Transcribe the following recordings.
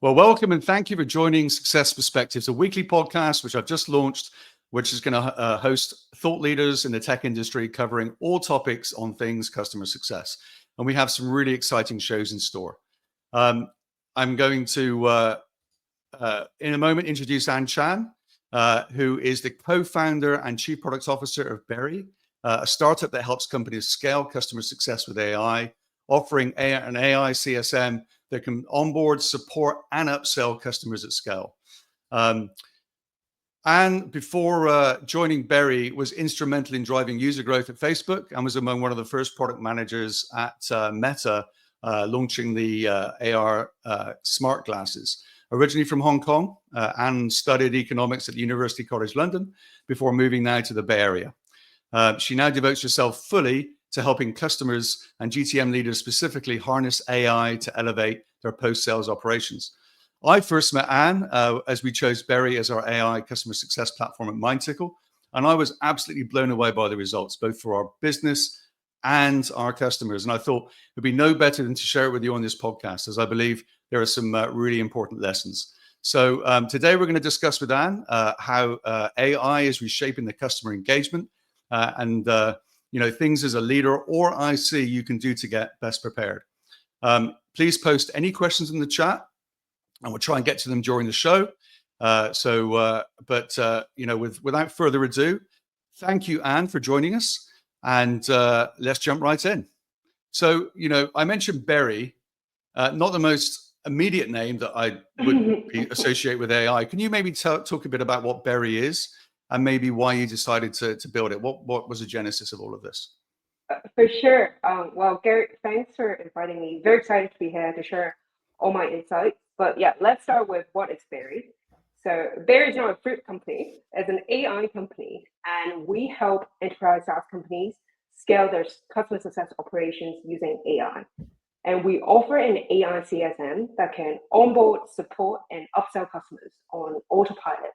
Well, welcome and thank you for joining Success Perspectives, a weekly podcast which I've just launched, which is going to host thought leaders in the tech industry covering all topics on things customer success. And we have some really exciting shows in store. I'm going to, in a moment, introduce Ann Chan, who is the co-founder and chief product officer of Berry, a startup that helps companies scale customer success with AI, offering an AI CSM that can onboard, support, and upsell customers at scale. And before joining Berry, was instrumental in driving user growth at Facebook and was among one of the first product managers at Meta, launching the AR smart glasses. Originally from Hong Kong, Anne studied economics at the University College London before moving now to the Bay Area. She now devotes herself fully to helping customers and GTM leaders specifically harness AI to elevate their post-sales operations. I first met Anne as we chose Berry as our AI customer success platform at MindTickle, and I was absolutely blown away by the results, both for our business and our customers. And I thought it'd be no better than to share it with you on this podcast, as I believe there are some really important lessons. So today we're going to discuss with Anne how AI is reshaping the customer engagement and things as a leader or IC you can do to get best prepared. Please post any questions in the chat, and we'll try and get to them during the show. Without further ado, thank you, Anne, for joining us, and let's jump right in. So, I mentioned Berry, not the most immediate name that I would associate with AI. Can you maybe talk a bit about what Berry is and maybe why you decided to build it? What was the genesis of all of this? For sure. Well, Garrett, thanks for inviting me. Very excited to be here to share all my insights. But yeah, let's start with what is Berry. So Berry is not a fruit company, it's an AI company, and we help enterprise SaaS companies scale their customer success operations using AI. And we offer an AI CSM that can onboard, support, and upsell customers on autopilot.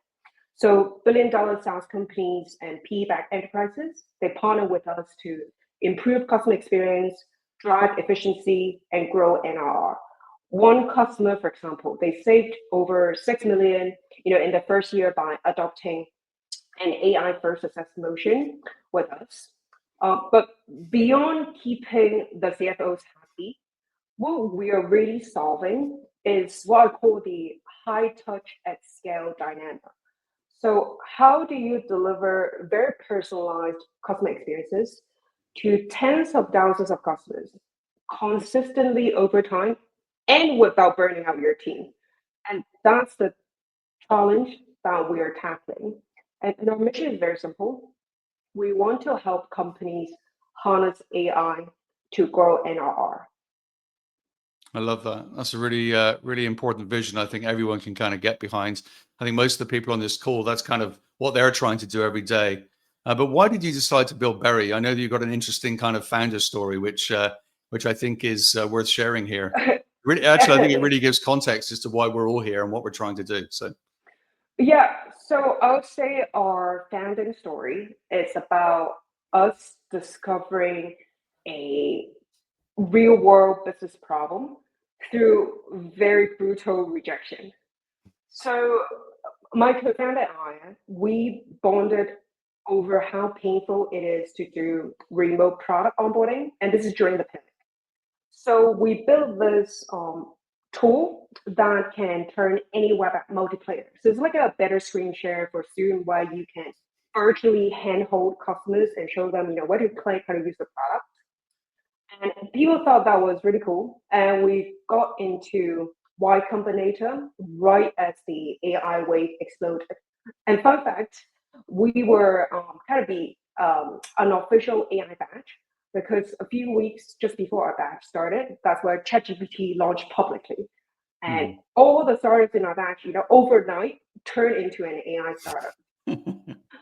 So billion-dollar SaaS companies and PE-backed enterprises, they partner with us to improve customer experience, drive efficiency, and grow NRR. One customer, for example, they saved over 6 million, in the first year by adopting an AI-first success motion with us. But beyond keeping the CFOs happy, what we are really solving is what I call the high touch at scale dynamic. So how do you deliver very personalized customer experiences to tens of thousands of customers consistently over time and without burning out your team? And that's the challenge that we are tackling. And our mission is very simple. We want to help companies harness AI to grow NRR. I love that. That's a really, really important vision. I think everyone can kind of get behind. I think most of the people on this call, that's kind of what they're trying to do every day. But why did you decide to build Berry? I know that you've got an interesting kind of founder story, which I think is worth sharing here. Really, actually, I think it really gives context as to why we're all here and what we're trying to do. So, yeah. So I would say our founding story is about us discovering a real world business problem through very brutal rejection. So my co-founder and I, we bonded over how painful it is to do remote product onboarding, and this is during the pandemic. So we built this tool that can turn any web app multiplayer. So it's like a better screen share for Zoom where you can virtually handhold customers and show them, where to click, how to use the product. And people thought that was really cool. And we got into Y Combinator right as the AI wave exploded. And fun fact, we were kind of the unofficial AI batch because a few weeks just before our batch started, that's where ChatGPT launched publicly. And all the startups in our batch, overnight turned into an AI startup.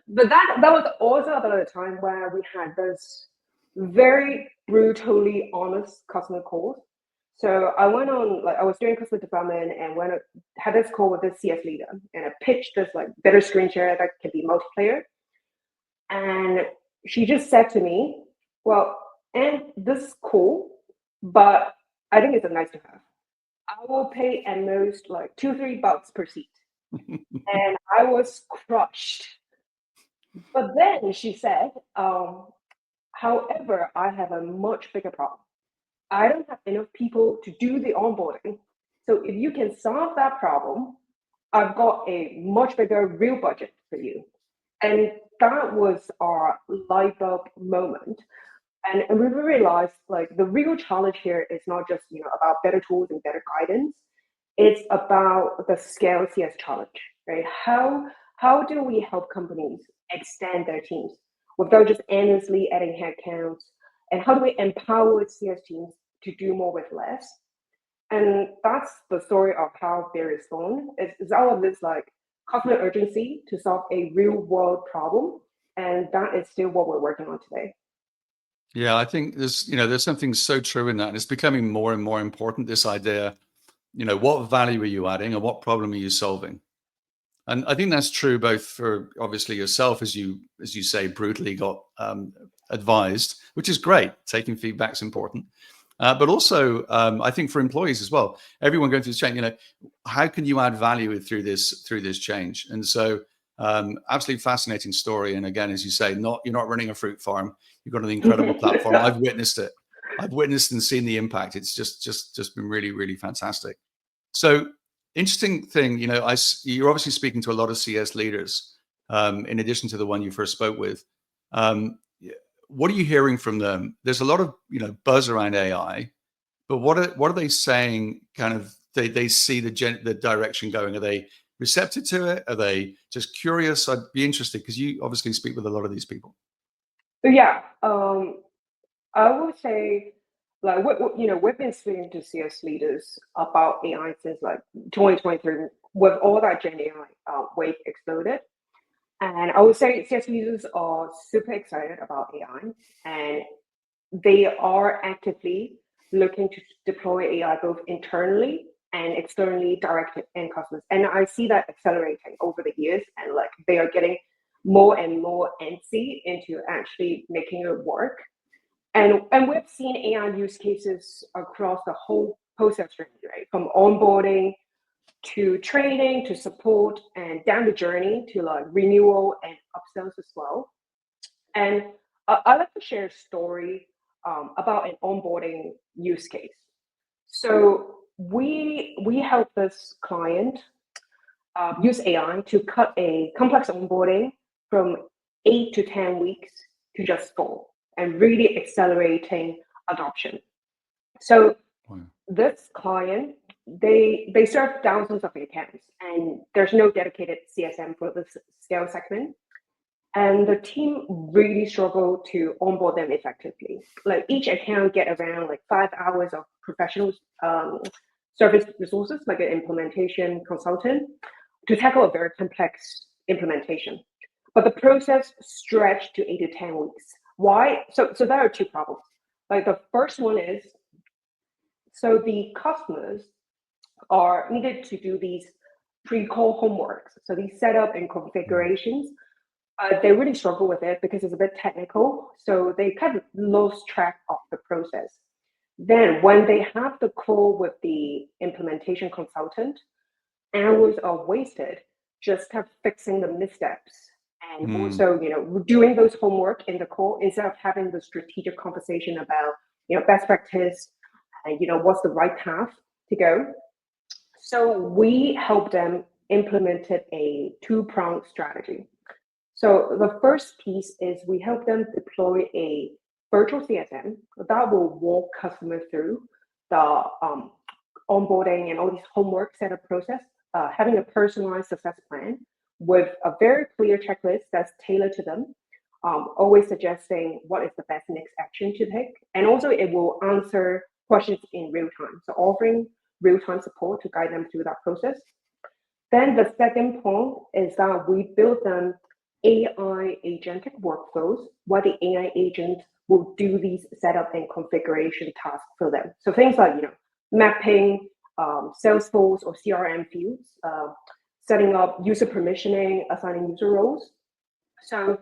But that was also about a time where we had this very brutally honest customer calls. So I went on, I was doing customer development and had this call with the CS leader, and I pitched this better screen share that can be multiplayer. And she just said to me, well, and this is cool, but I think it's a nice to have. I will pay at most like $2-3 per seat. And I was crushed. But then she said, however, I have a much bigger problem. I don't have enough people to do the onboarding. So if you can solve that problem, I've got a much bigger real budget for you. And that was our light bulb moment. And we realized like the real challenge here is not just about better tools and better guidance. It's about the scale CS challenge, right? How do we help companies extend their teams without just endlessly adding headcounts? And how do we empower CS teams to do more with less? And that's the story of how Bear is born. It's all of this like customer urgency to solve a real world problem. And that is still what we're working on today. Yeah, I think there's something so true in that. And it's becoming more and more important, this idea, what value are you adding and what problem are you solving? And I think that's true both for obviously yourself, as you say, brutally got advised, which is great. Taking feedback's important. But also, I think for employees as well, everyone going through this change, how can you add value through this change? And so, absolutely fascinating story. And again, as you say, you're not running a fruit farm. You've got an incredible platform. I've witnessed it. I've witnessed and seen the impact. It's just been really, really fantastic. So interesting thing, you're obviously speaking to a lot of CS leaders, in addition to the one you first spoke with. What are you hearing from them? There's a lot of buzz around AI, but what are they saying? Kind of they see the direction going. Are they receptive to it? Are they just curious? I'd be interested because you obviously speak with a lot of these people. Yeah, I would say like we've been speaking to CS leaders about AI since like 2023 with all that Gen AI wave exploded. And I would say CS leaders are super excited about AI, and they are actively looking to deploy AI both internally and externally directed end customers. And I see that accelerating over the years, and like they are getting more and more antsy into actually making it work. And we've seen AI use cases across the whole process journey, right? From onboarding to training to support and down the journey to like renewal and upsells as well. And I like to share a story about an onboarding use case. So we help this client use AI to cut a complex onboarding from 8 to 10 weeks to just 4, and really accelerating adoption. So this client, they serve thousands of accounts, and there's no dedicated CSM for this scale segment. And the team really struggle to onboard them effectively. Like each account get around like 5 hours of professional service resources, like an implementation consultant, to tackle a very complex implementation. But the process stretched to 8 to 10 weeks. Why? So there are two problems. Like the first one is, so the customers are needed to do these pre-call homeworks. So these setup and configurations, they really struggle with it because it's a bit technical. So they kind of lost track of the process. Then when they have the call with the implementation consultant, hours are wasted just kind of fixing the missteps. And also, doing those homework in the call instead of having the strategic conversation about, best practice and, what's the right path to go. So we help them implemented a two-pronged strategy. So the first piece is we help them deploy a virtual CSM that will walk customers through the onboarding and all these homework setup process, having a personalized success plan with a very clear checklist that's tailored to them, always suggesting what is the best next action to take. And also it will answer questions in real time. So offering real-time support to guide them through that process. Then the second point is that we build them AI agentic workflows where the AI agent will do these setup and configuration tasks for them. So things like, mapping Salesforce or CRM fields, setting up user permissioning, assigning user roles. So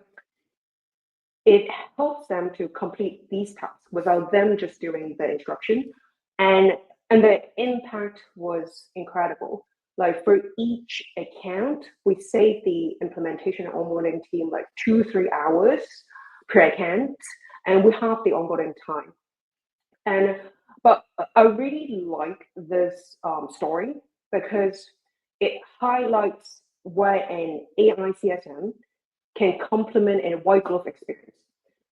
it helps them to complete these tasks without them just doing the instruction. And And the impact was incredible. Like for each account, we saved the implementation and onboarding team like 2-3 hours per account, and we have the onboarding time. And but I really like this story because it highlights why an AI CSM can complement a white glove experience.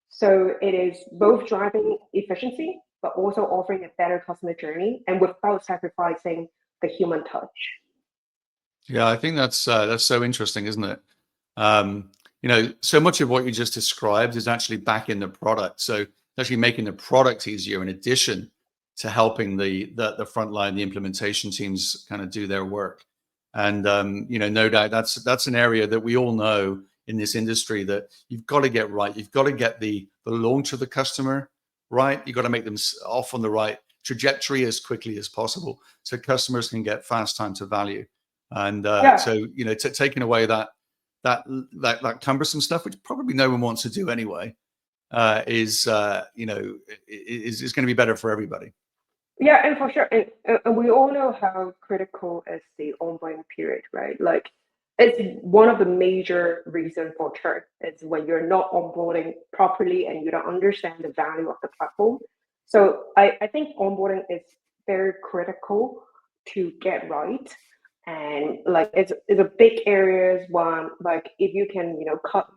So it is both driving efficiency, but also offering a better customer journey and without sacrificing the human touch. Yeah, I think that's so interesting, isn't it? So much of what you just described is actually back in the product. So actually making the product easier in addition to helping the front line, the implementation teams kind of do their work. And no doubt that's an area that we all know in this industry that you've got to get right. You've got to get the launch of the customer right. You've got to make them off on the right trajectory as quickly as possible so customers can get fast time to value. And Yeah, taking away that cumbersome stuff, which probably no one wants to do anyway, is going to be better for everybody. yeah, and for sure. And we all know how critical is the onboarding period, right? Like it's one of the major reasons for churn is when you're not onboarding properly and you don't understand the value of the platform. So I think onboarding is very critical to get right. And like it's a big areas one like if you can, cut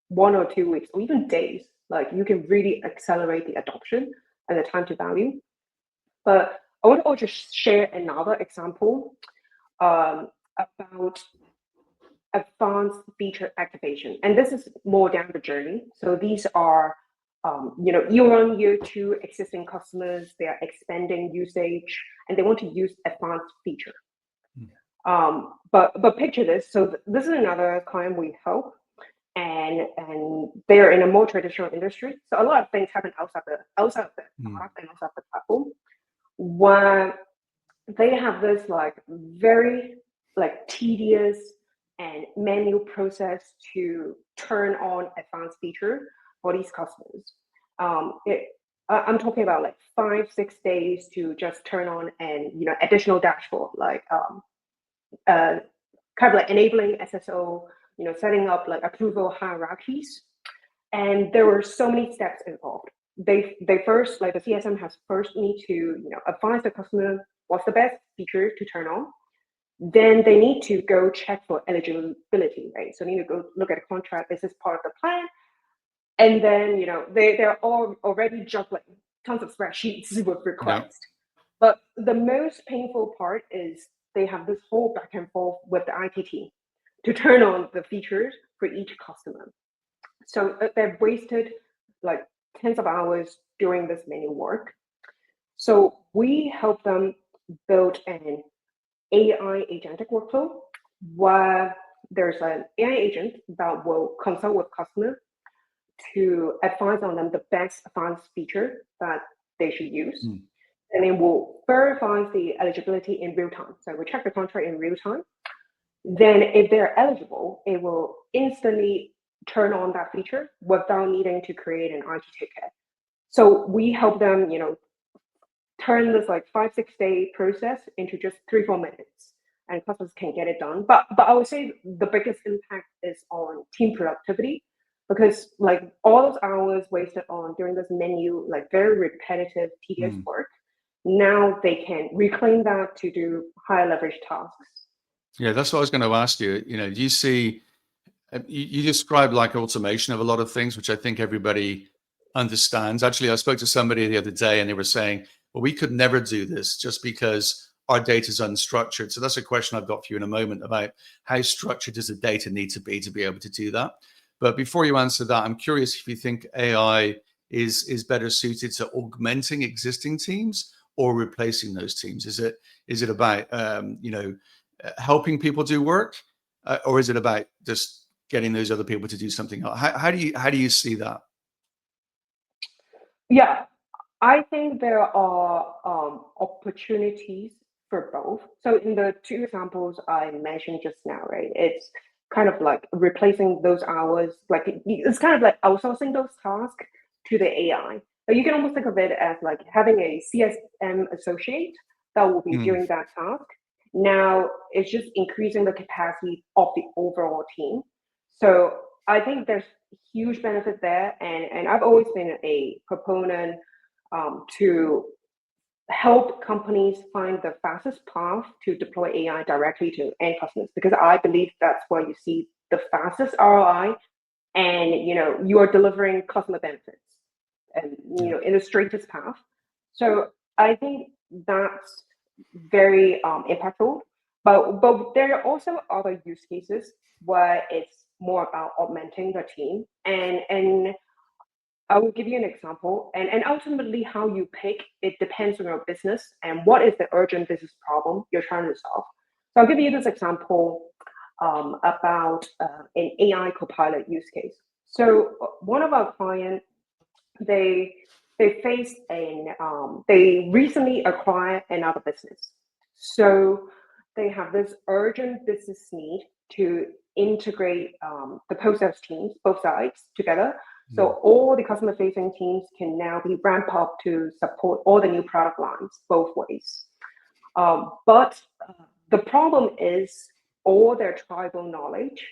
1 or 2 weeks or even days, like you can really accelerate the adoption and the time to value. But I want to also share another example about advanced feature activation. And this is more down the journey. So these are, year one, year two existing customers, they are expanding usage and they want to use advanced feature. But picture this. So this is another client we help and they're in a more traditional industry. So a lot of things happen outside of the product and outside the platform. Where they have this like very like tedious and manual process to turn on advanced feature for these customers. I'm talking about like 5-6 days to just turn on and additional dashboard like kind of like enabling SSO, setting up like approval hierarchies, and there were so many steps involved. They first like the CSM has first need to advise the customer what's the best feature to turn on. Then they need to go check for eligibility, right? So they need to go look at the contract. Is this part of the plan? And then they're all already juggling tons of spreadsheets with requests. Yeah. But the most painful part is they have this whole back and forth with the IT team to turn on the features for each customer. So they've wasted like tens of hours doing this manual work. So we help them build an AI agentic workflow where there's an AI agent that will consult with customers to advise on them the best advanced feature that they should use. And it will verify the eligibility in real time. So we check the contract in real time. Then if they're eligible, it will instantly turn on that feature without needing to create an IT ticket. So we help them, turn this like 5-6 day process into just 3-4 minutes, and customers can get it done. But I would say the biggest impact is on team productivity, because like all those hours wasted on during this menu, like very repetitive, tedious work, now they can reclaim that to do higher leverage tasks. Yeah, that's what I was going to ask you. Do you see, you described like automation of a lot of things, which I think everybody understands. Actually, I spoke to somebody the other day and they were saying, well, we could never do this just because our data is unstructured. So that's a question I've got for you in a moment about how structured does the data need to be able to do that. But before you answer that, I'm curious if you think AI is better suited to augmenting existing teams or replacing those teams. Is it about helping people do work, or is it about just getting those other people to do something else? How do you see that? Yeah, I think there are opportunities for both. So in the two examples I mentioned just now, right, it's kind of like replacing those hours, like it's kind of like outsourcing those tasks to the AI. But you can almost think of it as like having a CSM associate that will be doing that task. Now it's just increasing the capacity of the overall team. So I think there's huge benefit there, and I've always been a proponent to help companies find the fastest path to deploy AI directly to end customers, because I believe that's where you see the fastest ROI, and you are delivering customer benefits, and in the straightest path. So I think that's very impactful. But there are also other use cases where it's more about augmenting the team, and I will give you an example, and ultimately how you pick it depends on your business and what is the urgent business problem you're trying to solve. So I'll give you this example about an AI copilot use case. So one of our clients, they faced they recently acquired another business. So they have this urgent business need to integrate the post-sales teams, both sides together. So all the customer-facing teams can now be ramped up to support all the new product lines both ways. But the problem is all their tribal knowledge,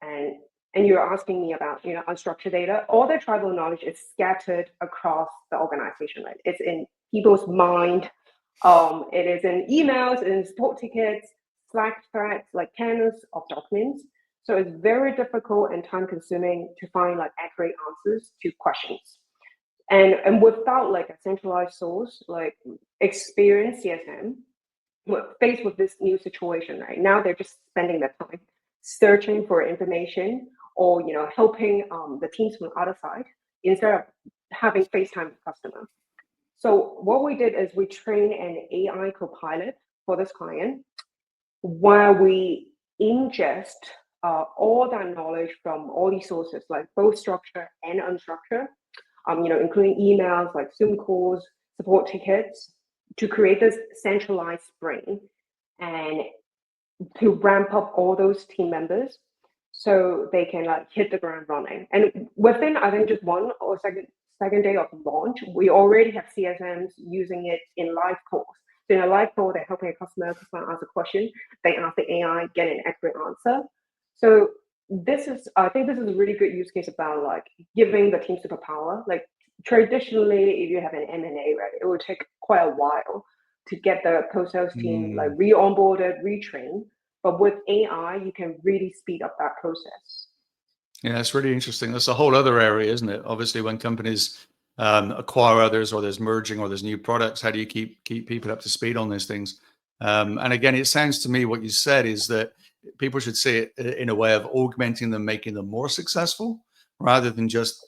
and you're asking me about unstructured data. All their tribal knowledge is scattered across the organization. Right? It's in people's mind. It is in emails, in support tickets, Slack threads, like cannons of documents. So it's very difficult and time consuming to find like accurate answers to questions. And without like a centralized source, like experienced CSM, faced with this new situation, right now they're just spending their time searching for information, or helping the teams from the other side instead of having FaceTime with the customer. So what we did is we trained an AI copilot for this client, where we ingest all that knowledge from all these sources, like both structured and unstructured, including emails, like Zoom calls, support tickets, to create this centralized brain and to ramp up all those team members so they can like hit the ground running. And within, I think, just one or second day of launch, we already have CSMs using it in live calls. So in a live call, they're helping a customer ask a question, they ask the AI, get an accurate answer. So I think this is a really good use case about like giving the team superpower. Like traditionally, if you have an M&A, right, it would take quite a while to get the post-sales team like re-onboarded, retrained. But with AI, you can really speed up that process. Yeah, it's really interesting. That's a whole other area, isn't it? Obviously, when companies acquire others, or there's merging, or there's new products, how do you keep people up to speed on these things? And again, it sounds to me what you said is that people should see it in a way of augmenting them, making them more successful, rather than just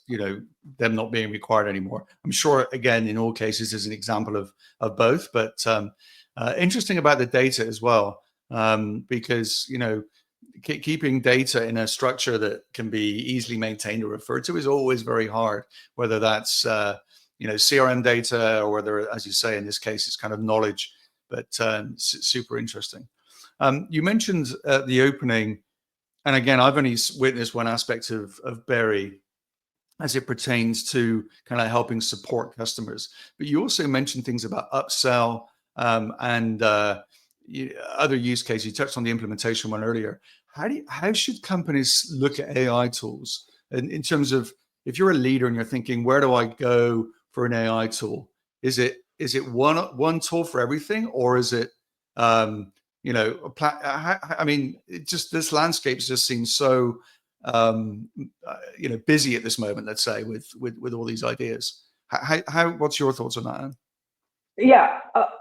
them not being required anymore. I'm sure, again, in all cases, there's an example of both. But interesting about the data as well, because keeping data in a structure that can be easily maintained or referred to is always very hard, whether that's CRM data, or whether, as you say, in this case, it's kind of knowledge. But super interesting. You mentioned at the opening, and again, I've only witnessed one aspect of Berry as it pertains to kind of helping support customers. But you also mentioned things about upsell and other use cases. You touched on the implementation one earlier. How should companies look at AI tools in terms of, if you're a leader and you're thinking, where do I go for an AI tool? Is it one tool for everything, or is it I mean, this landscape just seems so busy at this moment, let's say, with all these ideas. What's your thoughts on that? Yeah.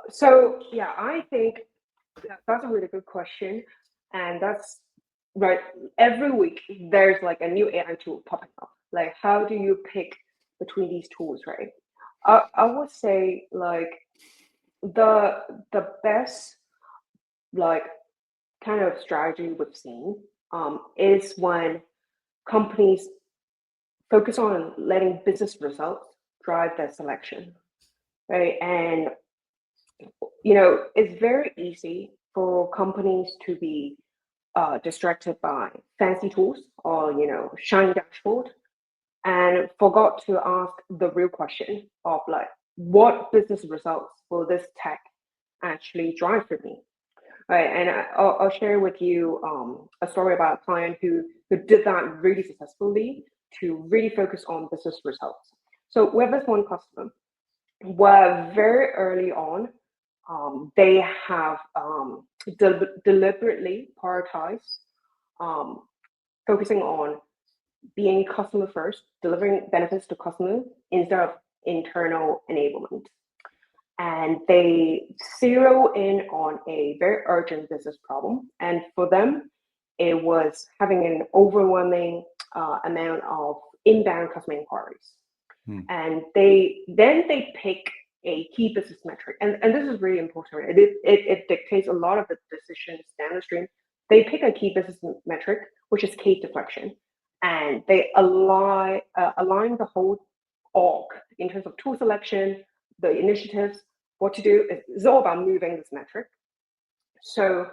So yeah, I think that's a really good question, and that's right. Every week there's like a new AI tool popping up. Like, how do you pick between these tools, right? I would say like the best like kind of strategy we've seen is when companies focus on letting business results drive their selection, right? And it's very easy for companies to be distracted by fancy tools or shiny dashboard, and forgot to ask the real question of like, what business results will this tech actually drive for me. Right, and I'll share with you a story about a client who did that really successfully to really focus on business results. So with this one customer, where very early on, they have deliberately prioritized um, focusing on being customer first, delivering benefits to customers instead of internal enablement. And they zero in on a very urgent business problem. And for them, it was having an overwhelming amount of inbound customer inquiries. And they pick a key business metric. And this is really important. Right? It dictates a lot of the decisions downstream. They pick a key business metric, which is case deflection. And they align the whole org in terms of tool selection, the initiatives, what to do. It's all about moving this metric. So,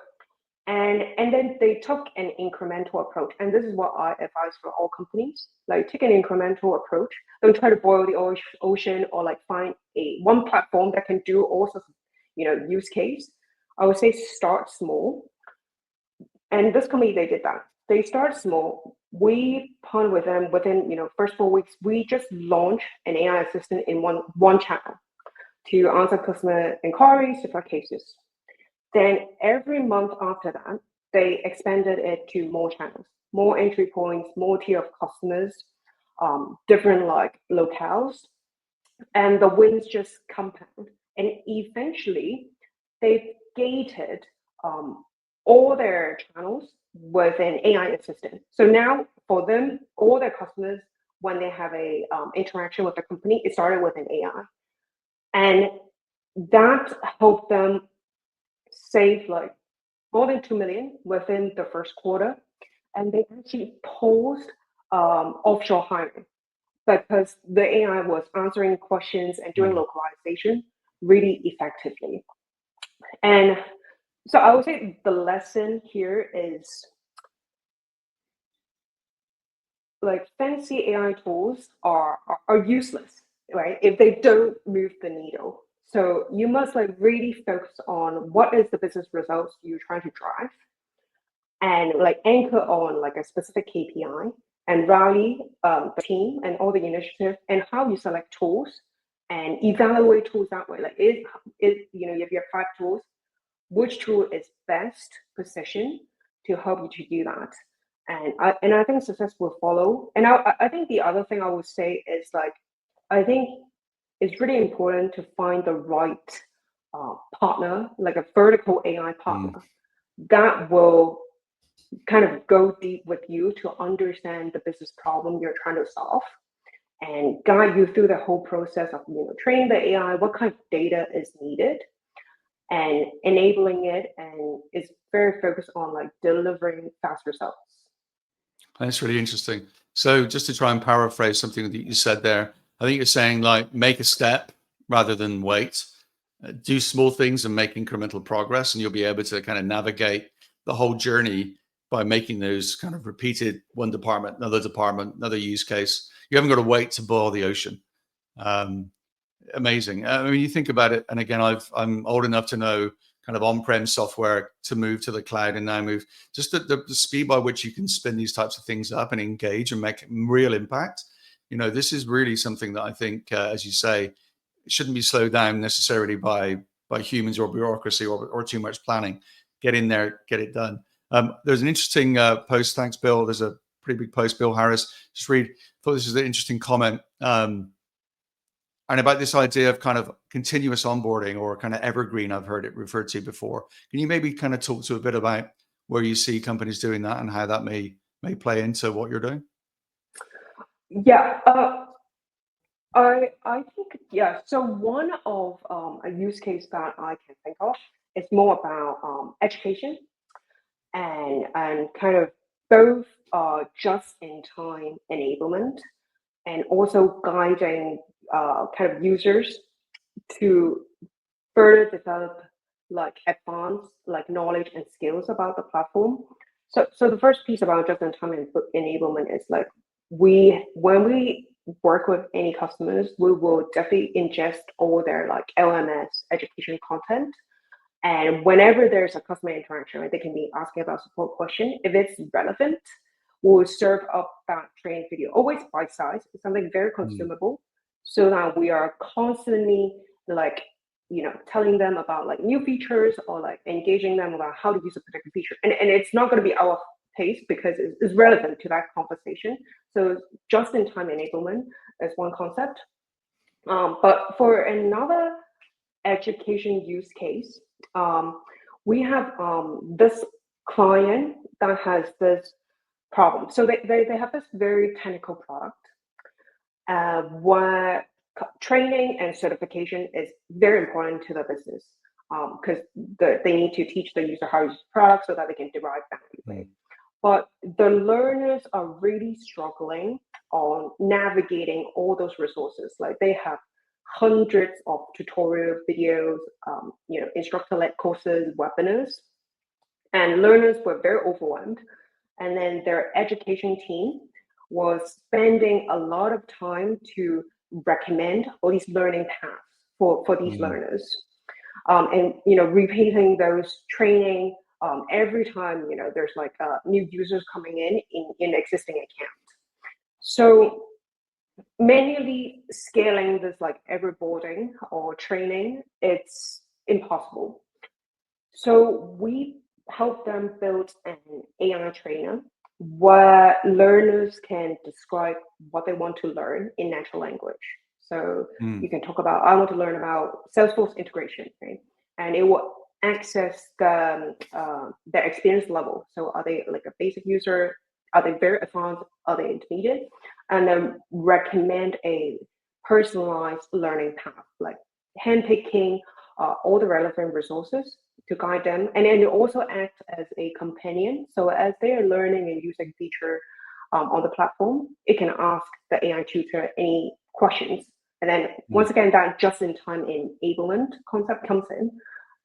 and then they took an incremental approach. And this is what I advise for all companies. Like take an incremental approach. Don't try to boil the ocean or like find one platform that can do all sorts of, use case. I would say start small. And this company, they did that. They start small. We partner with them within, first 4 weeks. We just launched an AI assistant in one channel to answer customer inquiries, different cases. Then every month after that, they expanded it to more channels, more entry points, more tier of customers, different like locales, and the wins just compound. And eventually, they've gated all their channels with an AI assistant. So now for them, all their customers, when they have a interaction with the company, it started with an AI. And that helped them save like more than 2 million within the first quarter. And they actually paused offshore hiring because the AI was answering questions and doing localization really effectively. And so I would say the lesson here is like fancy AI tools are useless, right? If they don't move the needle. So you must like really focus on what is the business results you're trying to drive and like anchor on like a specific KPI and rally the team and all the initiative and how you select tools and evaluate tools that way. Like if you have 5 tools, which tool is best positioned to help you to do that? And I think success will follow. And I think the other thing I would say is like, I think it's really important to find the right partner, like a vertical AI partner that will kind of go deep with you to understand the business problem you're trying to solve and guide you through the whole process of training the AI, what kind of data is needed and enabling it, and is very focused on like delivering fast results. That's really interesting. So just to try and paraphrase something that you said there, I think you're saying like make a step rather than wait, do small things and make incremental progress, and you'll be able to kind of navigate the whole journey by making those kind of repeated one department, another use case. You haven't got to wait to boil the ocean. Amazing. I mean, you think about it, and again, I'm old enough to know kind of on-prem software to move to the cloud and now move just the speed by which you can spin these types of things up and engage and make real impact. This is really something that I think, as you say, it shouldn't be slowed down necessarily by humans or bureaucracy or too much planning. Get in there, get it done. There's an interesting post. Thanks, Bill. There's a pretty big post, Bill Harris. Thought this was an interesting comment. And about this idea of kind of continuous onboarding or kind of evergreen, I've heard it referred to before. Can you maybe kind of talk to a bit about where you see companies doing that and how that may play into what you're doing? Yeah, I think, yeah. So one of a use case that I can think of is more about education and kind of both just-in-time enablement and also guiding kind of users to further develop like advanced like knowledge and skills about the platform. So the first piece about just-in-time enablement is like when we work with any customers, we will definitely ingest all their like LMS education content And whenever there's a customer interaction, right, they can be asking about a support question. If it's relevant, we'll serve up that training video, always bite size, something very consumable, so that we are constantly like, telling them about like new features or like engaging them about how to use a particular feature. And it's not going to be our pace because it's relevant to that conversation. So just in time enablement is one concept. But for another education use case, we have this client that has this problem. So they have this very technical product where training and certification is very important to the business because they need to teach the user how to use the product so that they can derive value. But the learners are really struggling on navigating all those resources. Like they have hundreds of tutorial videos, instructor-led courses, webinars, and learners were very overwhelmed. And then their education team was spending a lot of time to recommend all these learning paths for these learners. And repeating those training every time there's like new users coming in existing account. So manually scaling this like every boarding or training, it's impossible. So we help them build an AI trainer where learners can describe what they want to learn in natural language. So you can talk about, I want to learn about Salesforce integration, right? And it will access their experience level. So are they like a basic user? Are they very advanced? Are they intermediate? And then recommend a personalized learning path, like handpicking all the relevant resources to guide them. And then it also acts as a companion. So as they are learning and using feature on the platform, it can ask the AI tutor any questions. And then once again, that just-in-time enablement concept comes in,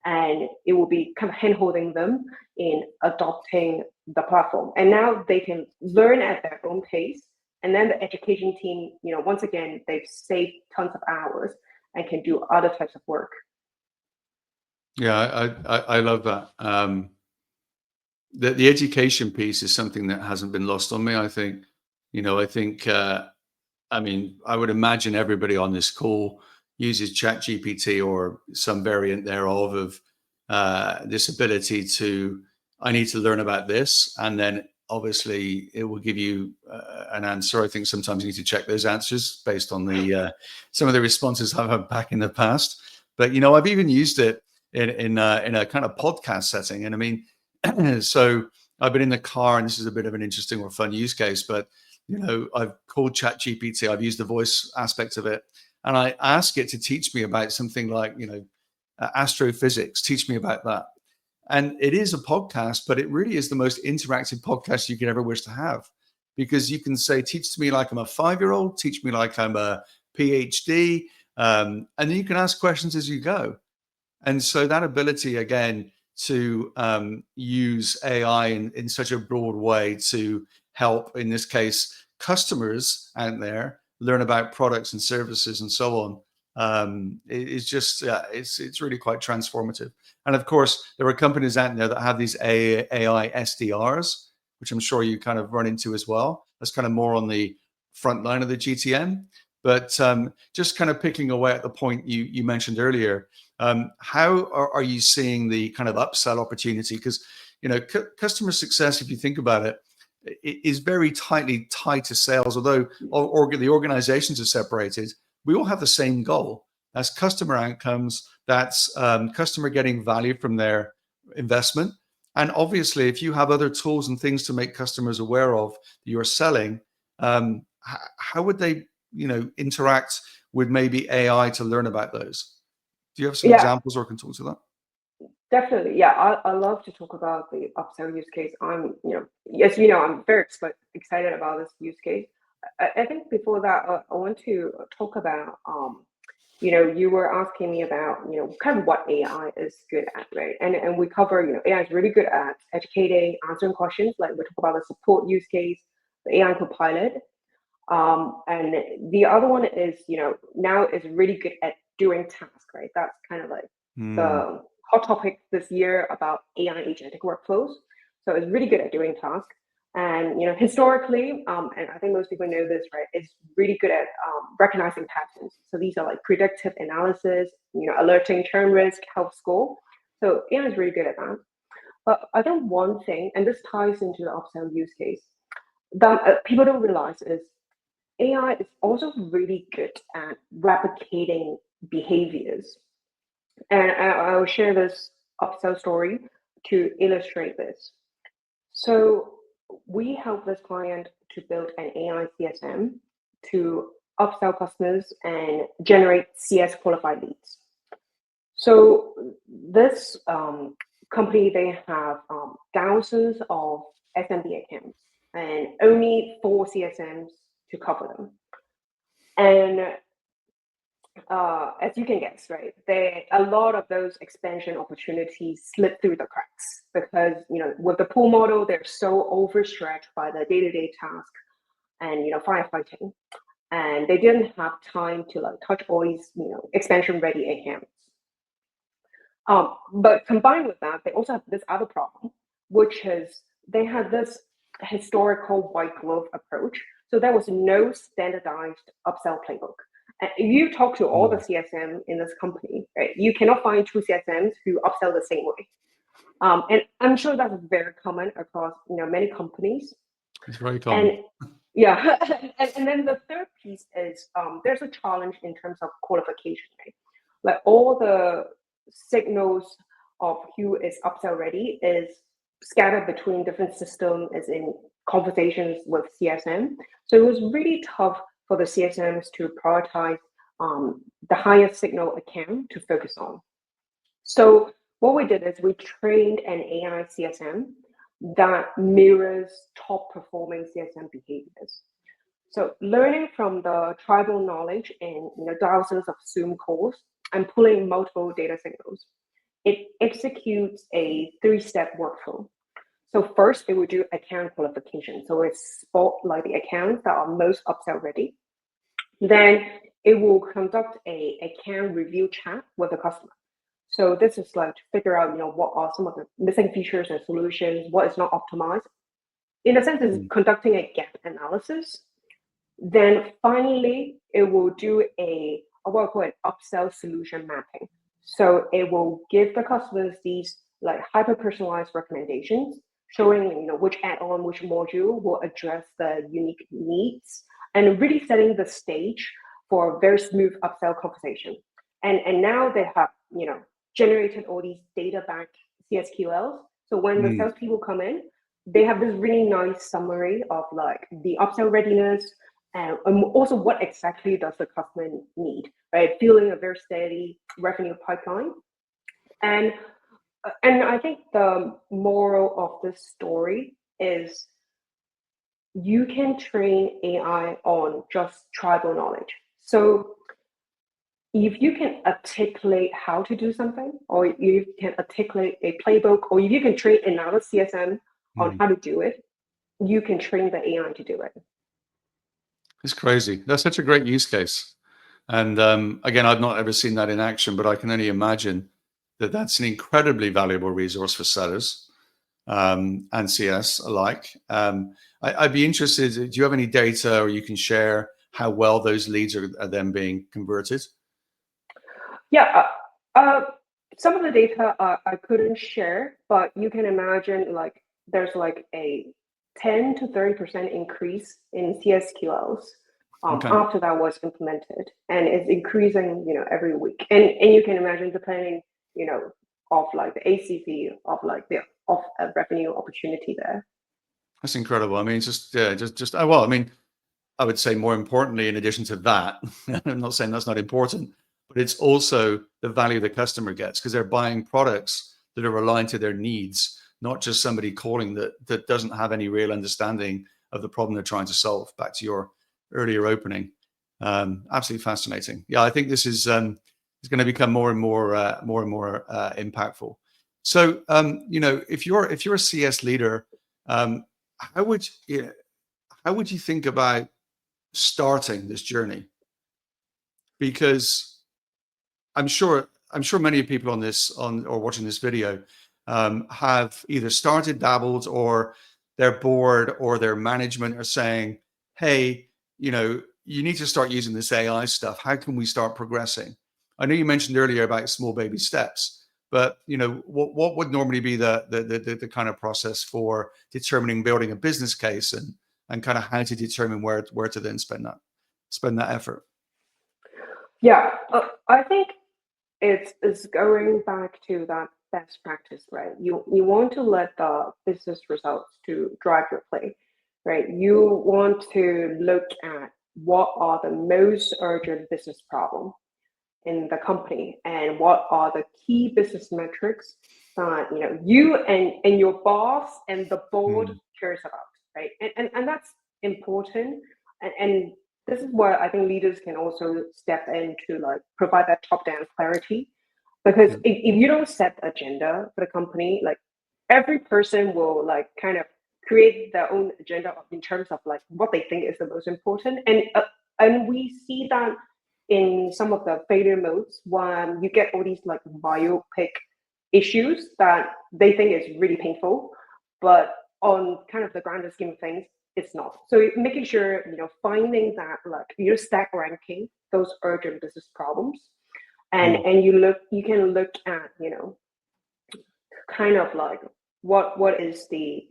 and it will be kind of hand-holding them in adopting the platform. And now they can learn at their own pace. And then the education team, once again, they've saved tons of hours and can do other types of work. Yeah, I love that. The education piece is something that hasn't been lost on me. I think, I mean, I would imagine everybody on this call uses ChatGPT or some variant thereof of this ability to, I need to learn about this. And then obviously it will give you an answer. I think sometimes you need to check those answers based on the some of the responses I've had back in the past. But, I've even used it in a kind of podcast setting. And I mean, so I've been in the car, and this is a bit of an interesting or fun use case, but I've called ChatGPT, I've used the voice aspect of it, and I ask it to teach me about something like, astrophysics, teach me about that. And it is a podcast, but it really is the most interactive podcast you could ever wish to have, because you can say, teach me like I'm a 5-year-old, teach me like I'm a PhD, and then you can ask questions as you go. And so that ability, again, to use AI in such a broad way to help, in this case, customers out there learn about products and services and so on, is just, it's really quite transformative. And of course, there are companies out there that have these AI SDRs, which I'm sure you kind of run into as well. That's kind of more on the front line of the GTM. But just kind of picking away at the point you mentioned earlier, how are you seeing the kind of upsell opportunity? Because, customer success, if you think about it, is very tightly tied to sales. Although the organizations are separated, we all have the same goal. That's customer outcomes. That's customer getting value from their investment. And obviously, if you have other tools and things to make customers aware of that you're selling, how would they interact with maybe AI to learn about those? Do you have some examples or can talk to that? Definitely. Yeah, I love to talk about the upsell use case. I'm very excited about this use case. I think before that, I want to talk about, you were asking me about, kind of what AI is good at, right? And we cover, AI is really good at educating, answering questions. Like we talk about the support use case, the AI Copilot. And the other one is, now is really good at doing tasks, right? That's kind of like the hot topic this year about AI agentic workflows. So it's really good at doing tasks. And historically, and I think most people know this, right? It's really good at recognizing patterns. So these are like predictive analysis, alerting churn risk, health score. So AI is really good at that. But I think one thing, and this ties into the upsell use case, that people don't realize is AI is also really good at replicating behaviors. And I will share this upsell story to illustrate this. So we help this client to build an AI CSM to upsell customers and generate CS qualified leads. So this company, they have thousands of SMB accounts and only 4 CSMs to cover them. And as you can guess, right, a lot of those expansion opportunities slip through the cracks because with the pool model, they're so overstretched by the day-to-day task and firefighting, and they didn't have time to like touch all these expansion-ready accounts. But combined with that, they also have this other problem, which is they had this historical white glove approach. So there was no standardized upsell playbook. And if you talk to all the CSM in this company, right, you cannot find 2 CSMs who upsell the same way. And I'm sure that's very common across many companies. It's very common. And yeah, and then the third piece is there's a challenge in terms of qualification, right? Like all the signals of who is upsell ready is scattered between different systems, as in conversations with CSM. So it was really tough for the CSMs to prioritize the highest signal account to focus on. So what we did is we trained an AI CSM that mirrors top performing CSM behaviors. So learning from the tribal knowledge in thousands of Zoom calls and pulling multiple data signals, it executes a 3-step workflow. So first, it will do account qualification. So it spot like the accounts that are most upsell ready. Then it will conduct a account review chat with the customer. So this is like to figure out, what are some of the missing features and solutions, what is not optimized. In a sense, it's conducting a gap analysis. Then finally, it will do what I call an upsell solution mapping. So it will give the customers these like hyper-personalized recommendations, showing which add-on, which module will address the unique needs, and really setting the stage for a very smooth upsell conversation. And now they have generated all these data-backed CSQLs. So when the salespeople come in, they have this really nice summary of like the upsell readiness and also what exactly does the customer need, right? Fueling a very steady revenue pipeline. And I think the moral of this story is you can train AI on just tribal knowledge. So if you can articulate how to do something, or you can articulate a playbook, or if you can train another CSM on how to do it, you can train the AI to do it. It's crazy. That's such a great use case. And again, I've not ever seen that in action, but I can only imagine that that's an incredibly valuable resource for sellers and CS alike. I'd be interested, do you have any data or you can share how well those leads are then being converted? Yeah, some of the data I couldn't share, but you can imagine like there's like a 10 to 30% increase in CSQLs after that was implemented, and it's increasing, every week. And you can imagine depending, of like the ACV of like the revenue opportunity there. That's incredible. I mean, well, I mean, I would say more importantly, in addition to that, I'm not saying that's not important, but it's also the value the customer gets because they're buying products that are aligned to their needs, not just somebody calling that doesn't have any real understanding of the problem they're trying to solve. Back to your earlier opening, absolutely fascinating. Yeah, I think this is going to become more and more impactful. So, if you're a CS leader, how would you think about starting this journey? Because I'm sure I'm sure many people on this or watching this video have either started, dabbled, or their board or their management are saying, hey, you need to start using this AI stuff. How can we start progressing? I know you mentioned earlier about small baby steps, but what would normally be the kind of process for determining building a business case and kind of how to determine where to then spend that effort? Yeah, I think it's going back to that best practice, right? You want to let the business results to drive your play, right? You want to look at what are the most urgent business problem in the company and what are the key business metrics that you and your boss and the board Mm, cares about, right? And that's important. And this is where I think leaders can also step in to like provide that top-down clarity. Because yeah. if you don't set the agenda for the company, like every person will like kind of create their own agenda in terms of like what they think is the most important. And we see that in some of the failure modes when you get all these like biopic issues that they think is really painful, but on kind of the grander scheme of things, it's not. So making sure, finding that like stack ranking those urgent business problems, Mm, and you can look at, kind of like what is the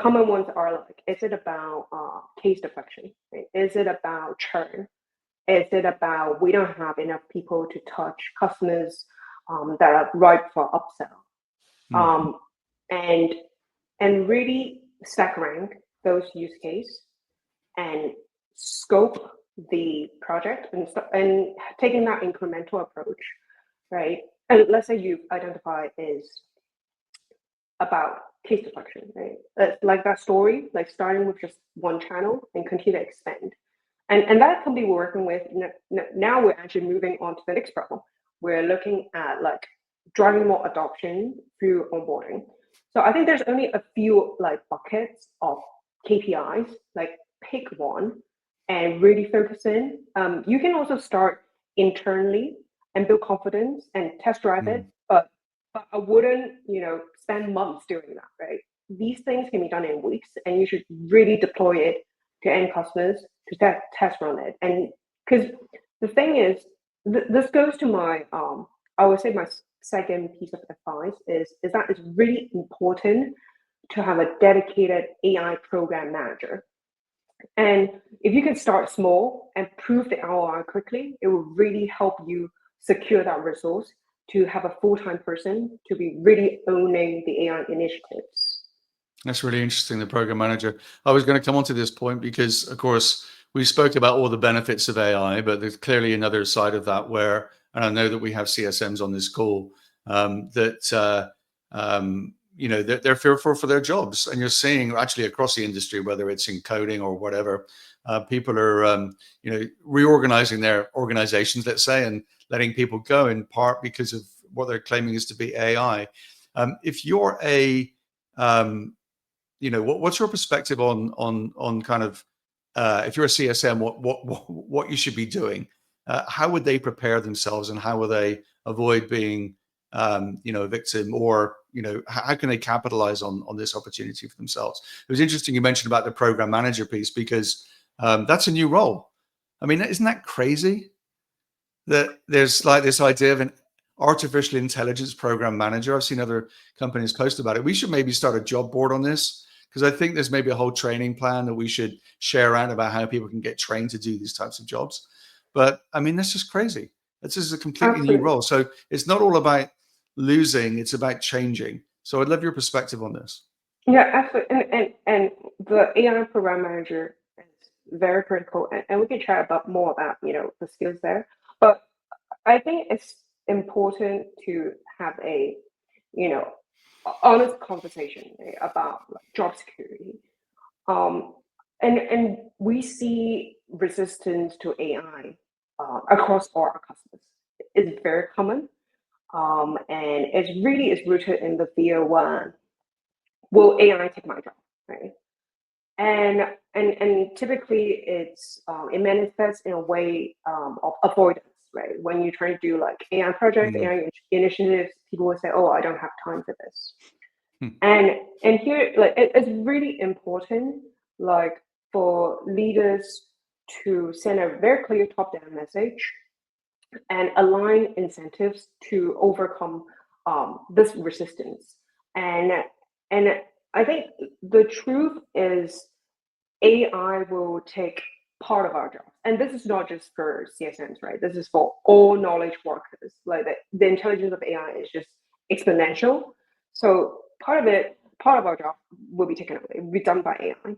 common ones are like, is it about case deflection? Right? Is it about churn? Is it about we don't have enough people to touch customers that are ripe for upsell? mm, Um, and really stack rank those use case and scope the project and taking that incremental approach, right? And let's say you identify is about case deflection, right? Like that story, like starting with just one channel and continue to expand. And that company we're working with, now we're actually moving on to the next problem. We're looking at like driving more adoption through onboarding. So I think there's only a few like buckets of KPIs, like pick one and really focus in. You can also start internally and build confidence and test drive it, mm. but I wouldn't, spend months doing that, right? These things can be done in weeks, and you should really deploy it to end customers to test run it. And because the thing is, this goes to my, I would say my second piece of advice is that it's really important to have a dedicated AI program manager. And if you can start small and prove the ROI quickly, it will really help you secure that resource to have a full-time person to be really owning the AI initiatives. That's really interesting, the program manager. I was going to come on to this point because, of course, we spoke about all the benefits of AI, but there's clearly another side of that where, and I know that we have CSMs on this call, they're fearful for their jobs. And you're seeing actually across the industry, whether it's in coding or whatever, people are, reorganizing their organizations, let's say, and letting people go in part because of what they're claiming is to be AI. If you're what's your perspective on kind of if you're a CSM, what you should be doing? How would they prepare themselves, and how will they avoid being a victim, or how can they capitalize on this opportunity for themselves? It was interesting you mentioned about the program manager piece because that's a new role. I mean, isn't that crazy that there's like this idea of an artificial intelligence program manager? I've seen other companies post about it. We should maybe start a job board on this because I think there's maybe a whole training plan that we should share around about how people can get trained to do these types of jobs. But I mean, that's just crazy. This is a completely new Absolutely. role. So it's not all about losing, it's about changing. So I'd love your perspective on this. Yeah, absolutely. And the AI program manager is very critical. And we can chat about more about, the skills there. But I think it's important to have a, you know, honest conversation, right, about like, job security. Um, and we see resistance to AI across all our customers. It's very common, and it's really is rooted in the fear one, will AI take my job, right? And typically it manifests in a way of avoidance, right? When you're trying to do like AI projects, Mm. AI initiatives, people will say, "Oh, I don't have time for this." Hmm. And here, like, it's really important, like, for leaders to send a very clear top-down message and align incentives to overcome this resistance. And and I think the truth is AI will take part of our jobs. And this is not just for CSMs, right? This is for all knowledge workers. Like the intelligence of AI is just exponential. So part of our job will be taken away, will be done by AI.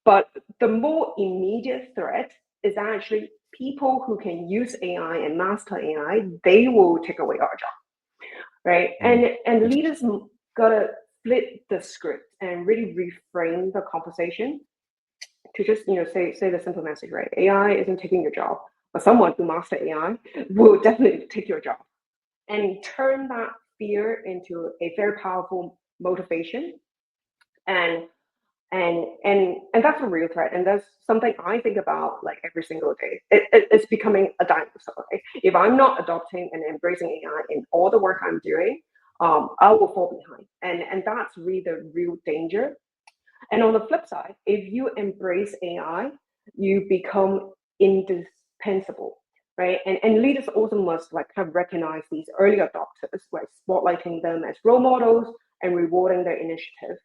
But the more immediate threat is actually people who can use AI and master AI, they will take away our job, right? And leaders gotta flip the script and really reframe the conversation to just say the simple message, right? AI isn't taking your job, but someone who master AI will definitely take your job, and turn that fear into a very powerful motivation. And and that's a real threat, and that's something I think about like every single day. It's becoming a dinosaur, right? If I'm not adopting and embracing AI in all the work I'm doing, I will fall behind, and that's really the real danger. And on the flip side, if you embrace AI, you become indispensable, right? And leaders also must like kind of recognize these early adopters, like spotlighting them as role models and rewarding their initiative.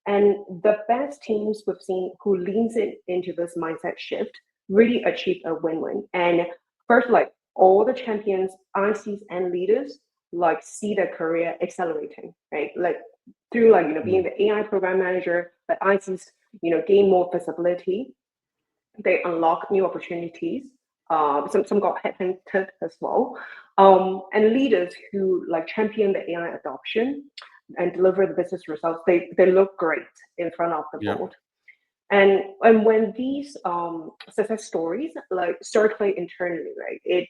And the best teams we've seen who leans into this mindset shift really achieve a win-win. And first, like all the champions, ICs and leaders, like see their career accelerating, right? Like through like being the AI program manager, but ICs gain more visibility. They unlock new opportunities. Some got headhunted as well. And leaders who like champion the AI adoption and deliver the business results, they look great in front of the Yeah. board. And when these success stories like circulate internally, right, it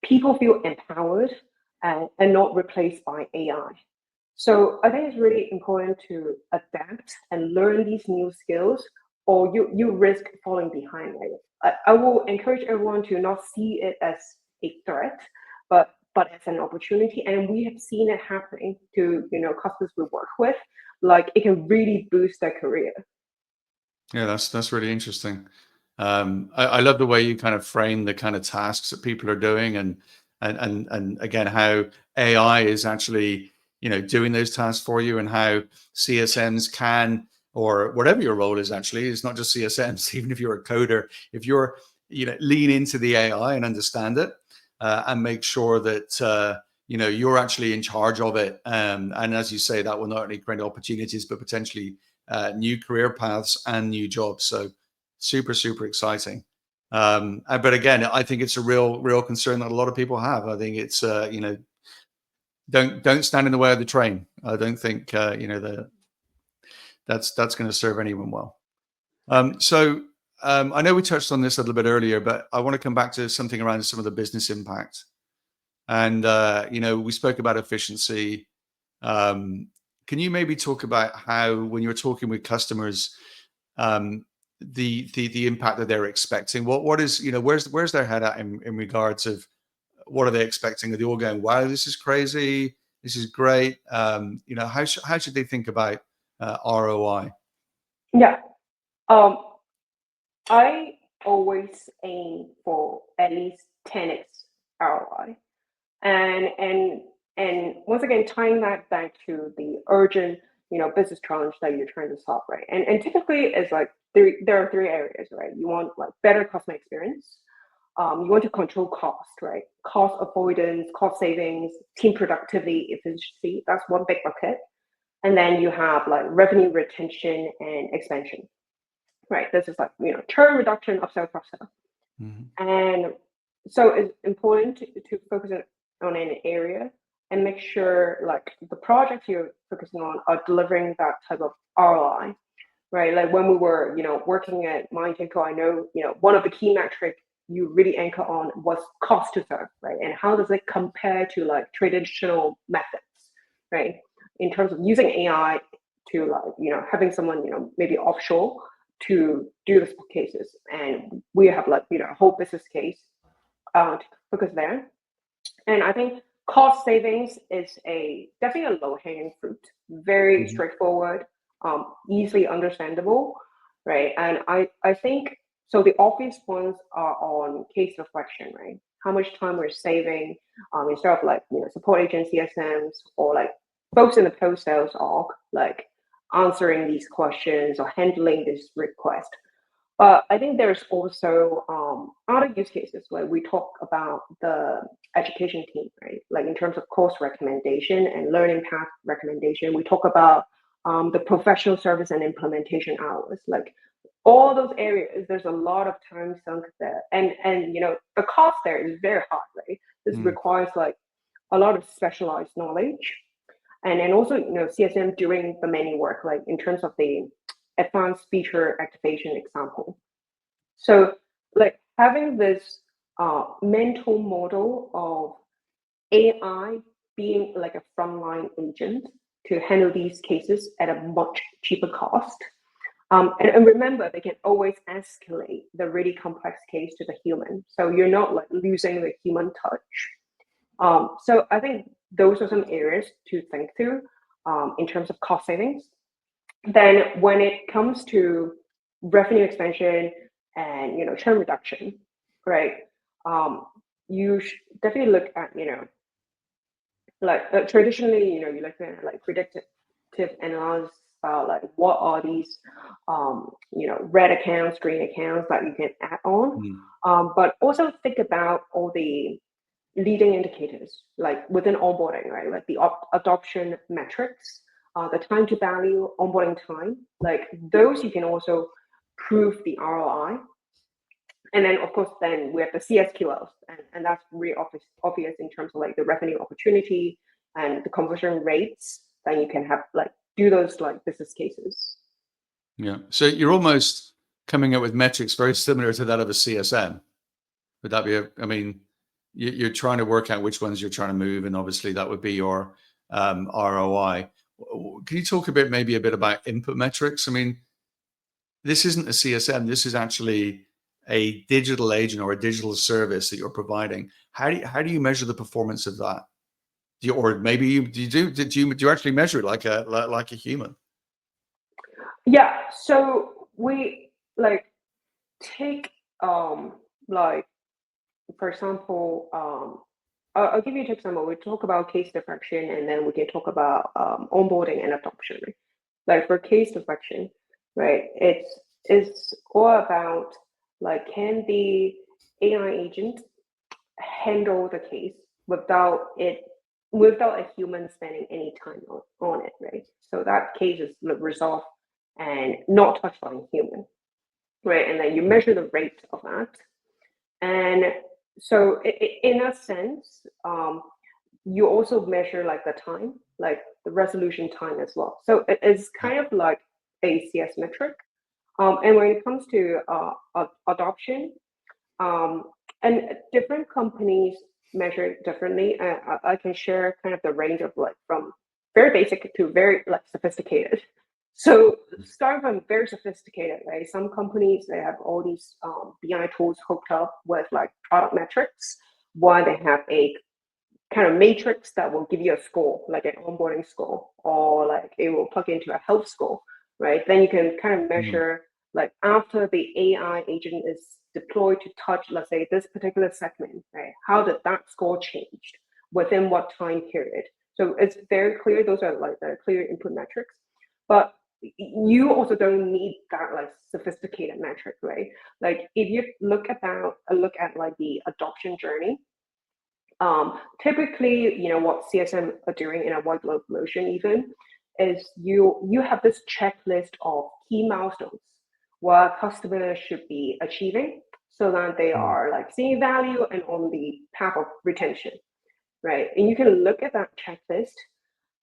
people feel empowered and not replaced by AI. So I think it's really important to adapt and learn these new skills, or you risk falling behind. Right? I will encourage everyone to not see it as a threat, but as an opportunity. And we have seen it happening to customers we work with. Like it can really boost their career. Yeah, that's really interesting. I love the way you kind of frame the kind of tasks that people are doing, and again how AI is actually doing those tasks for you, and how CSMs can, or whatever your role is, actually it's not just CSMs. Even if you're a coder, if you're lean into the AI and understand it, and make sure that you're actually in charge of it, and as you say, that will not only create opportunities but potentially new career paths and new jobs. So super, super exciting. But again, I think it's a real concern that a lot of people have. I think it's don't stand in the way of the train. I don't think that's going to serve anyone well. I know we touched on this a little bit earlier, but I want to come back to something around some of the business impact. And we spoke about efficiency. Can you maybe talk about how, when you're talking with customers, the impact that they're expecting? What is where's their head at in regards of what are they expecting? Are they all going, "Wow, this is crazy. This is great." How should they think about ROI? Yeah. Um, I always aim for at least 10x ROI. And once again, tying that back to the urgent, business challenge that you're trying to solve, right? And typically it's like there are three areas, right? You want like better customer experience. You want to control cost, right? Cost avoidance, cost savings, team productivity, efficiency. That's one big bucket. And then you have like revenue retention and expansion, right? This is like, churn reduction, upsell, cross-sell. Mhm. And so it's important to focus on an area and make sure like the projects you're focusing on are delivering that type of ROI, right? Like when we were, working at MindTeco, I know, one of the key metrics you really anchor on was cost to serve, right? And how does it compare to like traditional methods, right? In terms of using AI to like, having someone, maybe offshore to do the cases. And we have like, a whole business case to focus there. And I think cost savings is definitely a low-hanging fruit, very Mhm. straightforward, easily understandable, right? And I think so. The obvious ones are on case reflection, right? How much time we're saving instead of like support agent CSMs or like folks in the post-sales org, like answering these questions or handling this request. But I think there's also other use cases where we talk about the education team, right? Like in terms of course recommendation and learning path recommendation, we talk about the professional service and implementation hours. Like all those areas, there's a lot of time sunk there, and the cost there is very high, right? This Mm. requires like a lot of specialized knowledge, and also CSM doing the many work, like in terms of the advanced feature activation example. So, like having this mental model of AI being like a frontline agent to handle these cases at a much cheaper cost. And remember, they can always escalate the really complex case to the human. So you're not like losing the human touch. So I think those are some areas to think through in terms of cost savings. Then when it comes to revenue expansion and churn reduction, right? You should definitely look at like traditionally you look at like predictive analysis about like what are these red accounts, green accounts that you can add on, Mm. but also think about all the leading indicators like within onboarding, right? Like the adoption metrics, the time to value, onboarding time, like those you can also prove the ROI. And then of course then we have the CSQLs, and that's really obvious in terms of like the revenue opportunity and the conversion rates. Then you can have like do those like business cases. Yeah. So you're almost coming up with metrics very similar to that of a CSM. Would that be I mean, you're trying to work out which ones you're trying to move, and obviously that would be your ROI. Can you talk maybe a bit about input metrics? I mean, this isn't a CSM. This is actually a digital agent or a digital service that you're providing. How do you measure the performance of that? Or maybe do you actually measure it like a human? Yeah, so we like take like for example, I'll give you an example. We talk about case deflection, and then we can talk about onboarding and adoption. Like for case deflection, right? It's all about like can the AI agent handle the case without a human spending any time on it, right? So that case is resolved and not touched by a human, right? And then you measure the rate of that. And so in a sense, you also measure like the time, like the resolution time as well. So it is kind of like a CS metric. And when it comes to adoption, um, and different companies measure it differently. I can share kind of the range of like from very basic to very like sophisticated. So starting from very sophisticated, right? Some companies they have all these BI tools hooked up with like product metrics. One they have a kind of matrix that will give you a score, like an onboarding score, or like it will plug into a health score, right? Then you can kind of Mhm. measure like after the AI agent is deployed to touch, let's say, this particular segment, right? How did that score change within what time period? So it's very clear. Those are like the clear input metrics, but you also don't need that like sophisticated metric, right? Like if you look at like the adoption journey, typically, what CSM are doing in a white glove motion even is you have this checklist of key milestones what customers should be achieving so that they Mm. are like seeing value and on the path of retention, right? And you can look at that checklist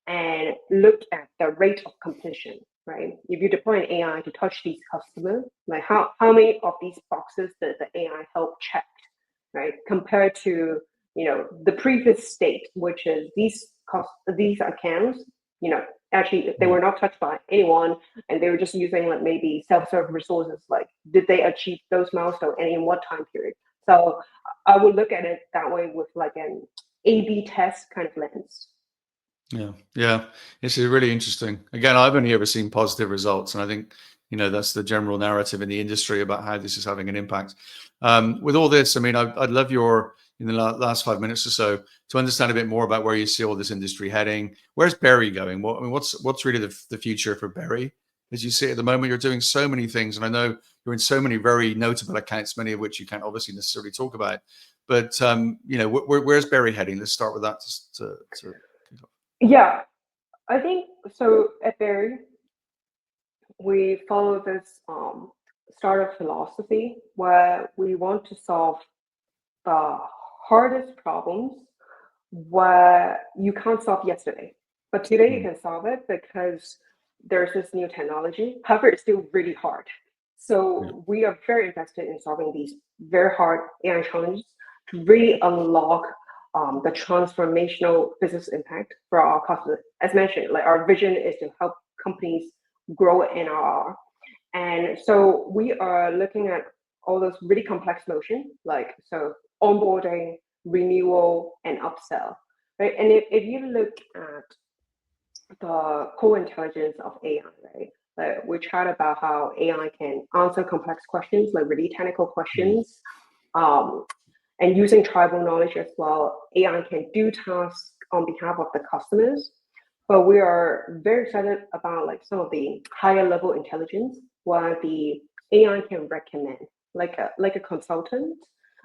and look at the rate of completion, right? If you deploy an AI to touch these customers, like how many of these boxes did the AI help check, right? Compared to the previous state, which is these accounts, actually they Yeah. were not touched by anyone, and they were just using like maybe self-serve resources. Like, did they achieve those milestones, and in what time period? So I would look at it that way with like an A/B test kind of lens. Yeah, this is really interesting. Again, I've only ever seen positive results, and I think that's the general narrative in the industry about how this is having an impact. With all this, I mean, I'd love your in the last 5 minutes or so to understand a bit more about where you see all this industry heading. Where's Berry going? What's really the future for Berry as you see it at the moment? You're doing so many things, and I know you're in so many very notable accounts, many of which you can't obviously necessarily talk about. But where's Berry heading? Let's start with that to Yeah, I think so. At Berry, we follow this startup philosophy where we want to solve the hardest problems where you can't solve yesterday, but today you can solve it because there's this new technology. However, it's still really hard. Yeah. So we are very invested in solving these very hard AI challenges to really unlock the transformational business impact for our customers. As mentioned, like our vision is to help companies grow NRR. And so we are looking at all those really complex motion, like so onboarding, renewal, and upsell, right? And if you look at the core intelligence of AI, right? Like we chat about how AI can answer complex questions, like really technical questions, and using tribal knowledge as well. AI can do tasks on behalf of the customers, but we are very excited about like some of the higher level intelligence where the AI can recommend, like a consultant.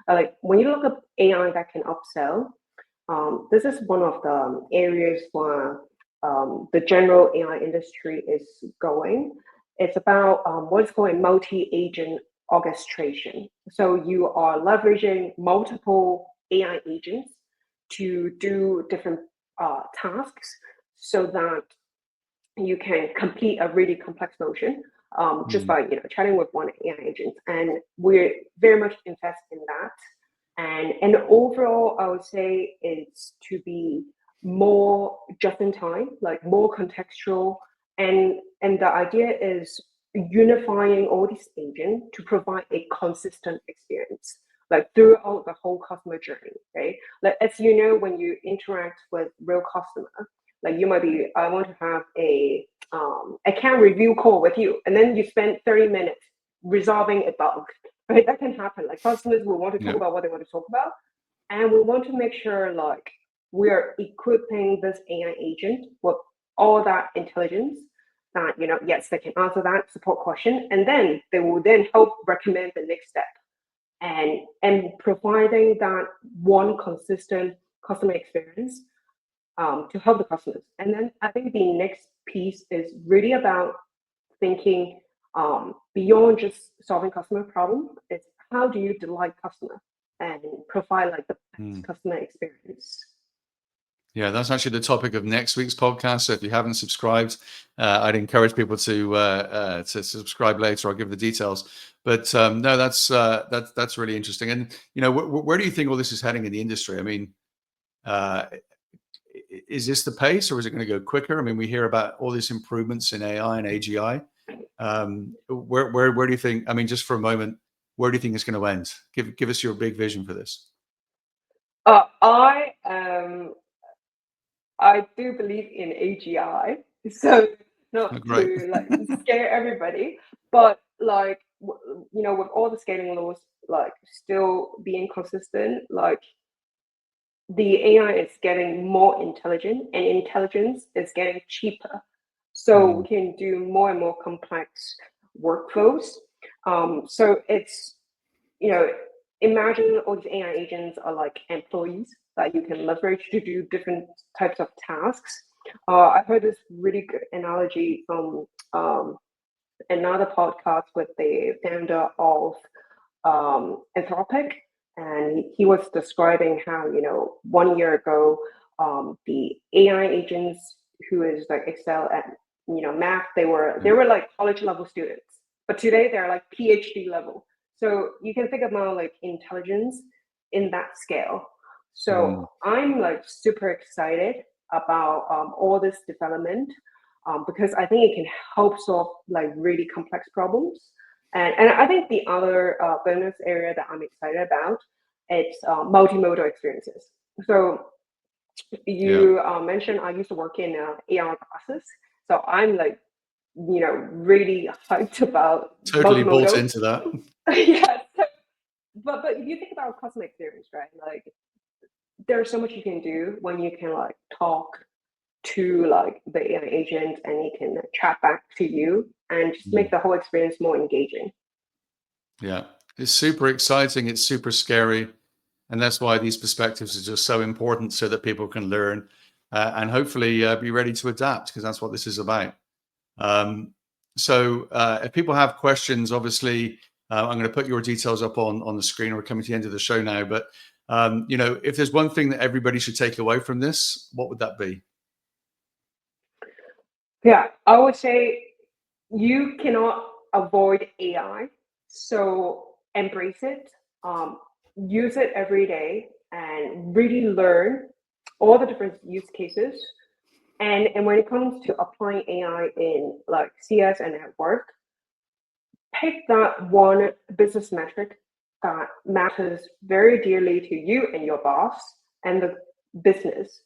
Like when you look at AI that can upsell, this is one of the areas where the general AI industry is going. It's about what's called multi-agent orchestration. So you are leveraging multiple AI agents to do different tasks so that you can complete a really complex motion just by chatting with one AI agent. And we're very much invested in that. And overall, I would say it's to be more just in time, like more contextual. And the idea is unifying all these agents to provide a consistent experience, like throughout the whole customer journey, right? Like as you know, when you interact with real customer, like you might be, I want to have a account review call with you, and then you spend 30 minutes resolving a bug, right? That can happen. Like customers will want to talk about what they want to talk about, and we want to make sure like we are equipping this AI agent with all that intelligence that yes, they can answer that support question, and then they will then help recommend the next step, and providing that one consistent customer experience to help the customers. And then I think the next piece is really about thinking beyond just solving customer problem. It's how do you delight customer and provide like the best customer experience. Yeah, that's actually the topic of next week's podcast. So if you haven't subscribed, I'd encourage people to subscribe later. I'll give the details. But no, that's really interesting. And where do you think all this is heading in the industry? I mean, is this the pace, or is it going to go quicker? I mean, we hear about all these improvements in AI and AGI. Where do you think? I mean, just for a moment, where do you think it's going to end? Give us your big vision for this. I do believe in AGI, so not to like scare everybody, but like with all the scaling laws like still being consistent, like the AI is getting more intelligent, and intelligence is getting cheaper, so we can do more and more complex workflows. So it's imagine all these AI agents are like employees that you can leverage to do different types of tasks. I heard this really good analogy from another podcast with the founder of Anthropic, and he was describing how 1 year ago the AI agents who is like excel at math, they were like college level students, but today they're like PhD level. So you can think about like intelligence in that scale. So I'm like super excited about all this development because I think it can help solve like really complex problems. And I think the other bonus area that I'm excited about, it's multimodal experiences. So you mentioned I used to work in AR glasses, so I'm like, really hyped about Totally bought multimodal. into that. Yeah. But if you think about customer experience, right? Like there's so much you can do when you can like talk to like the AI agent and it can chat back to you and just make the whole experience more engaging. Yeah, it's super exciting. It's super scary. And that's why these perspectives are just so important so that people can learn and hopefully be ready to adapt, because that's what this is about. If people have questions, obviously, I'm going to put your details up on the screen. We're coming to the end of the show now. But, if there's one thing that everybody should take away from this, what would that be? Yeah, I would say you cannot avoid AI. So embrace it, use it every day, and really learn all the different use cases. And when it comes to applying AI in like CS and at work, pick that one business metric that matters very dearly to you and your boss and the business,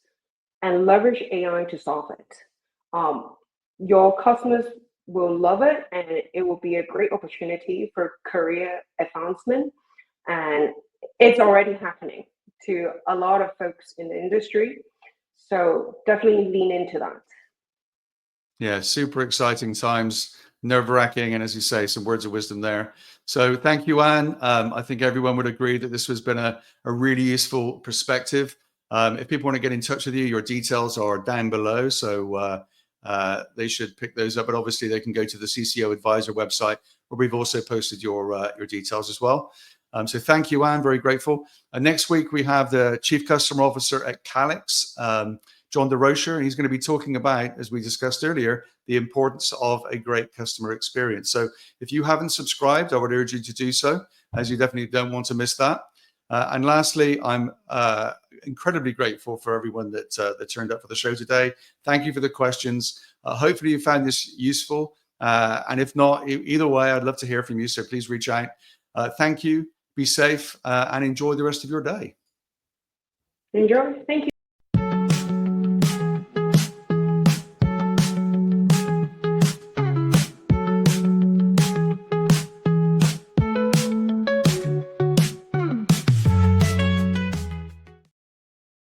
and leverage AI to solve it. Your customers will love it, and it will be a great opportunity for career advancement. And it's already happening to a lot of folks in the industry. So definitely lean into that. Yeah, super exciting times, nerve-wracking, and as you say, some words of wisdom there. So thank you, Anne. I think everyone would agree that this has been a really useful perspective. If people want to get in touch with you, your details are down below, so they should pick those up. But obviously, they can go to the CCO Advisor website, where we've also posted your details as well. So thank you, Anne. Very grateful. Next week, we have the Chief Customer Officer at Calix, John DeRocher, and he's going to be talking about, as we discussed earlier, the importance of a great customer experience. So if you haven't subscribed, I would urge you to do so, as you definitely don't want to miss that. And lastly, I'm incredibly grateful for everyone that turned up for the show today. Thank you for the questions. Hopefully you found this useful. And if not, either way, I'd love to hear from you. So please reach out. Thank you. Be safe and enjoy the rest of your day. Enjoy. Thank you.